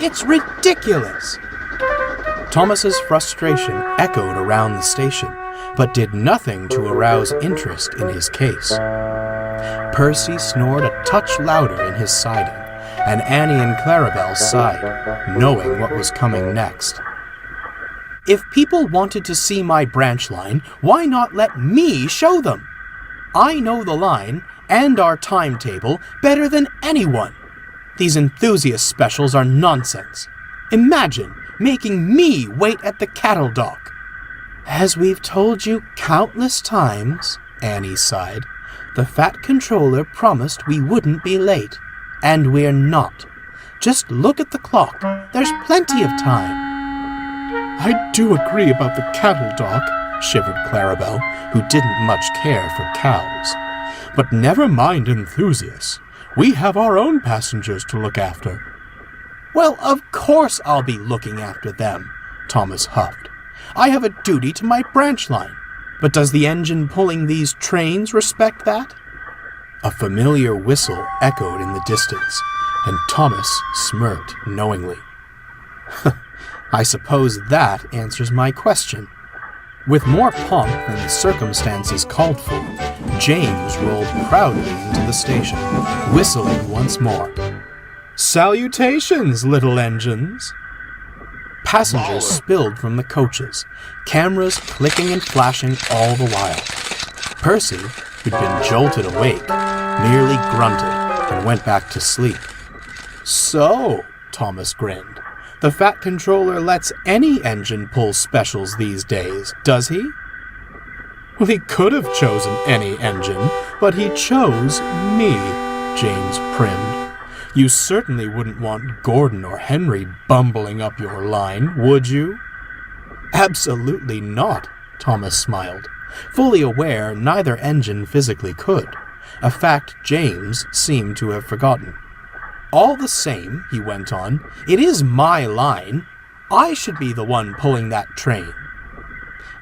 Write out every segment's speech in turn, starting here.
It's ridiculous! Thomas's frustration echoed around the station, but did nothing to arouse interest in his case. Percy snored a touch louder in his siding, and Annie and Clarabelle sighed, knowing what was coming next. If people wanted to see my branch line, why not let me show them? I know the line and our timetable better than anyone. These enthusiast specials are nonsense. Imagine making me wait at the cattle dock. As we've told you countless times, Annie sighed, the Fat Controller promised we wouldn't be late, and we're not. Just look at the clock. There's plenty of time. I do agree about the cattle dock, shivered Clarabelle, who didn't much care for cows. But never mind enthusiasts. We have our own passengers to look after. Well, of course I'll be looking after them, Thomas huffed. I have a duty to my branch line. But does the engine pulling these trains respect that? A familiar whistle echoed in the distance, and Thomas smirked knowingly. I suppose that answers my question. With more pomp than the circumstances called for, James rolled proudly into the station, whistling once more. Salutations, little engines! Passengers spilled from the coaches, cameras clicking and flashing all the while. Percy, who'd been jolted awake, merely grunted and went back to sleep. So, Thomas grinned, the Fat Controller lets any engine pull specials these days, does he? Well, he could have chosen any engine, but he chose me, James primed. You certainly wouldn't want Gordon or Henry bumbling up your line, would you? Absolutely not, Thomas smiled, fully aware neither engine physically could, a fact James seemed to have forgotten. All the same, he went on, it is my line. I should be the one pulling that train.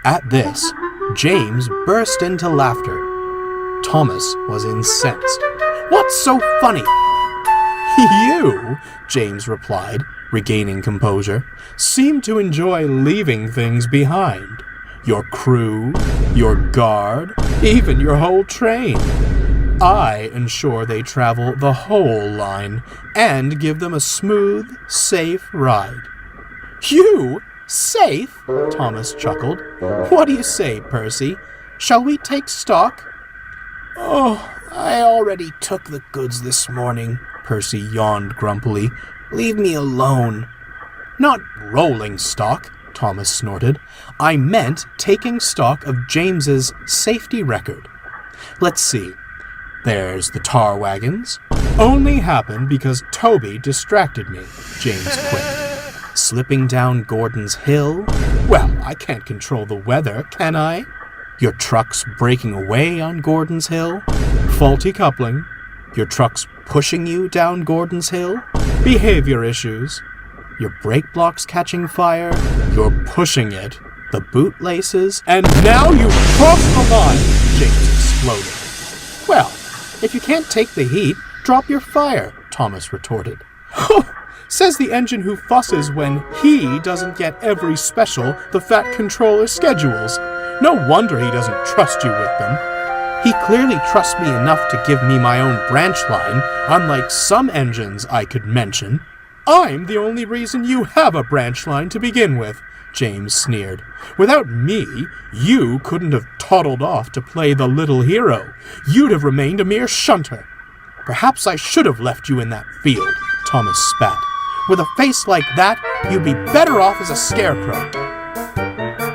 At this, James burst into laughter. Thomas was incensed. What's so funny? You, James replied, regaining composure, seem to enjoy leaving things behind. Your crew, your guard, even your whole train. I ensure they travel the whole line and give them a smooth, safe ride. You? Safe? Thomas chuckled. What do you say, Percy? Shall we take stock? Oh, I already took the goods this morning, Percy yawned grumpily. Leave me alone. Not rolling stock, Thomas snorted. I meant taking stock of James's safety record. Let's see. There's the tar wagons. Only happened because Toby distracted me, James quipped. Slipping down Gordon's Hill? Well, I can't control the weather, can I? Your truck's breaking away on Gordon's Hill? Faulty coupling? Your truck's pushing you down Gordon's Hill? Behavior issues? Your brake block's catching fire? You're pushing it. The boot laces? And now you've crossed the line! James exploded. Well, if you can't take the heat, drop your fire, Thomas retorted. Says the engine who fusses when he doesn't get every special the Fat Controller schedules. No wonder he doesn't trust you with them. He clearly trusts me enough to give me my own branch line, unlike some engines I could mention. I'm the only reason you have a branch line to begin with, James sneered. Without me, you couldn't have toddled off to play the little hero. You'd have remained a mere shunter. Perhaps I should have left you in that field, Thomas spat. With a face like that, you'd be better off as a scarecrow.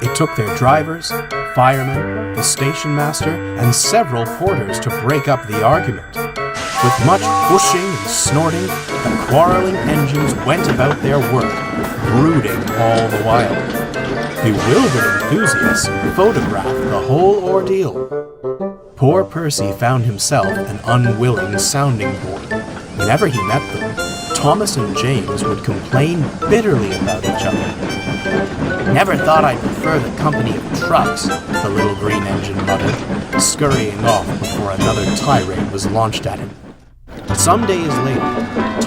It took their drivers, firemen, the station master, and several porters to break up the argument. With much pushing and snorting, the quarreling engines went about their work, brooding all the while. Bewildered enthusiasts photographed the whole ordeal. Poor Percy found himself an unwilling sounding board. Whenever he met them, Thomas and James would complain bitterly about each other. Never thought I'd prefer the company of trucks, the little green engine muttered, scurrying off before another tirade was launched at him. Some days later,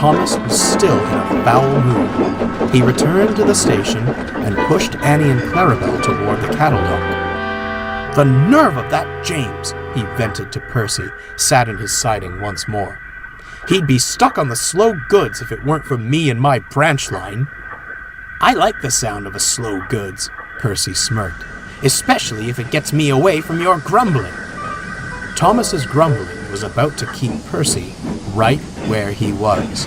Thomas was still in a foul mood. He returned to the station and pushed Annie and Clarabelle toward the cattle dock. "The nerve of that James," he vented to Percy, sat in his siding once more. "He'd be stuck on the slow goods if it weren't for me and my branch line." "I like the sound of a slow goods," Percy smirked, "especially if it gets me away from your grumbling." Thomas's grumbling was about to keep Percy right where he was.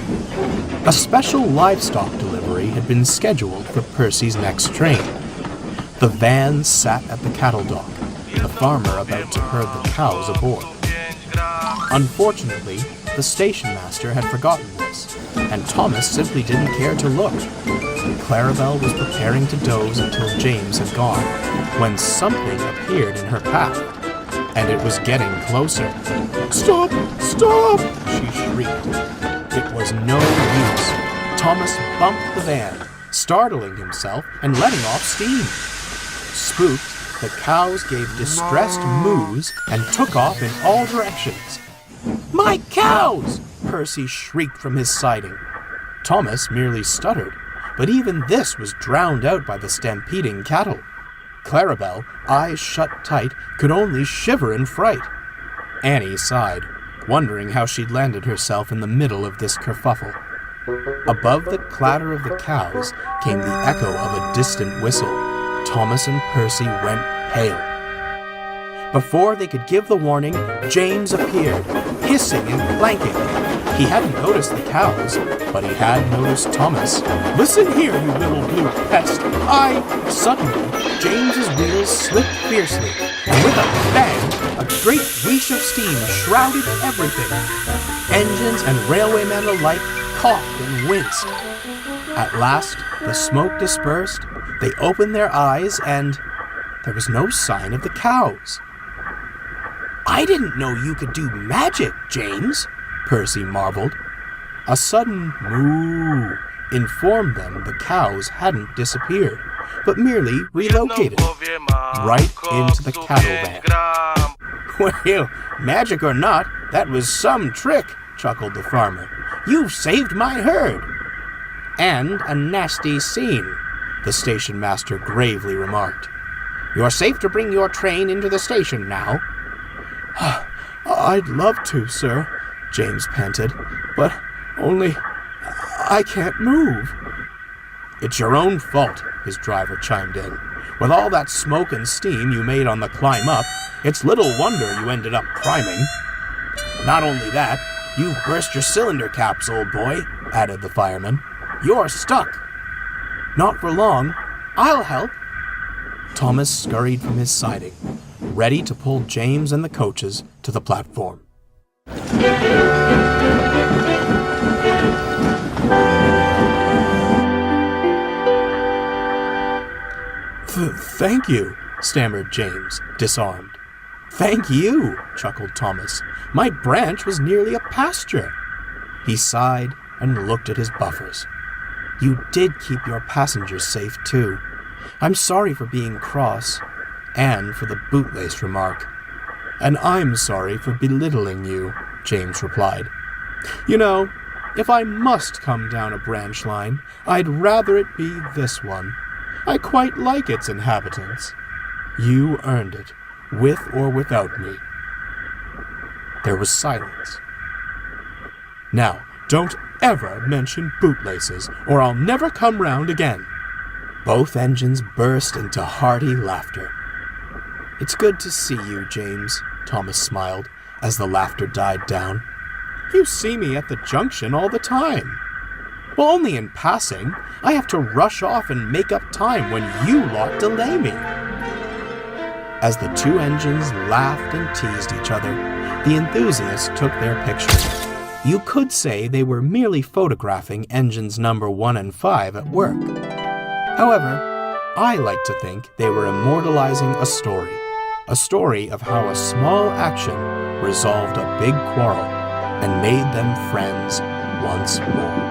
A special livestock delivery had been scheduled for Percy's next train. The van sat at the cattle dock, the farmer about to herd the cows aboard. Unfortunately, the station master had forgotten this, and Thomas simply didn't care to look. Clarabelle was preparing to doze until James had gone, when something appeared in her path, and it was getting closer. "Stop! Stop!" she shrieked. It was no use. Thomas bumped the van, startling himself and letting off steam. Spooked, the cows gave distressed moos and took off in all directions. "My cows!" Percy shrieked from his siding. Thomas merely stuttered, but even this was drowned out by the stampeding cattle. Clarabelle, eyes shut tight, could only shiver in fright. Annie sighed, wondering how she'd landed herself in the middle of this kerfuffle. Above the clatter of the cows came the echo of a distant whistle. Thomas and Percy went pale. Before they could give the warning, James appeared, hissing and clanking. He hadn't noticed the cows, but he had noticed Thomas. "Listen here, you little blue pest! Suddenly, James's wheels slipped fiercely, and with a bang, a great whoosh of steam shrouded everything. Engines and railwaymen alike coughed and winced. At last, the smoke dispersed, they opened their eyes, and there was no sign of the cows. "I didn't know you could do magic, James," Percy marveled. A sudden moo informed them the cows hadn't disappeared, but merely relocated right into the cattle van. "Well, magic or not, that was some trick," chuckled the farmer. "You've saved my herd." "And a nasty scene," the station master gravely remarked. "You're safe to bring your train into the station now." "I'd love to, sir," James panted, "but only I can't move." "It's your own fault," his driver chimed in. "With all that smoke and steam you made on the climb up, it's little wonder you ended up priming." "Not only that, you've burst your cylinder caps, old boy," added the fireman. "You're stuck." "Not for long. I'll help." Thomas scurried from his siding, ready to pull James and the coaches to the platform. "Thank you," stammered James, disarmed. "Thank you," chuckled Thomas. "My branch was nearly a pasture." He sighed and looked at his buffers. "You did keep your passengers safe, too. I'm sorry for being cross, and for the bootlace remark." "And I'm sorry for belittling you," James replied. "You know, if I must come down a branch line, I'd rather it be this one. I quite like its inhabitants. You earned it, with or without me." There was silence. "Now, don't ever mention bootlaces, or I'll never come round again." Both engines burst into hearty laughter. "It's good to see you, James," Thomas smiled, as the laughter died down. "You see me at the junction all the time." "Well, only in passing. I have to rush off and make up time when you lot delay me." As the two engines laughed and teased each other, the enthusiasts took their picture. You could say they were merely photographing engines number 1 and 5 at work. However, I like to think they were immortalizing a story of how a small action resolved a big quarrel and made them friends once more.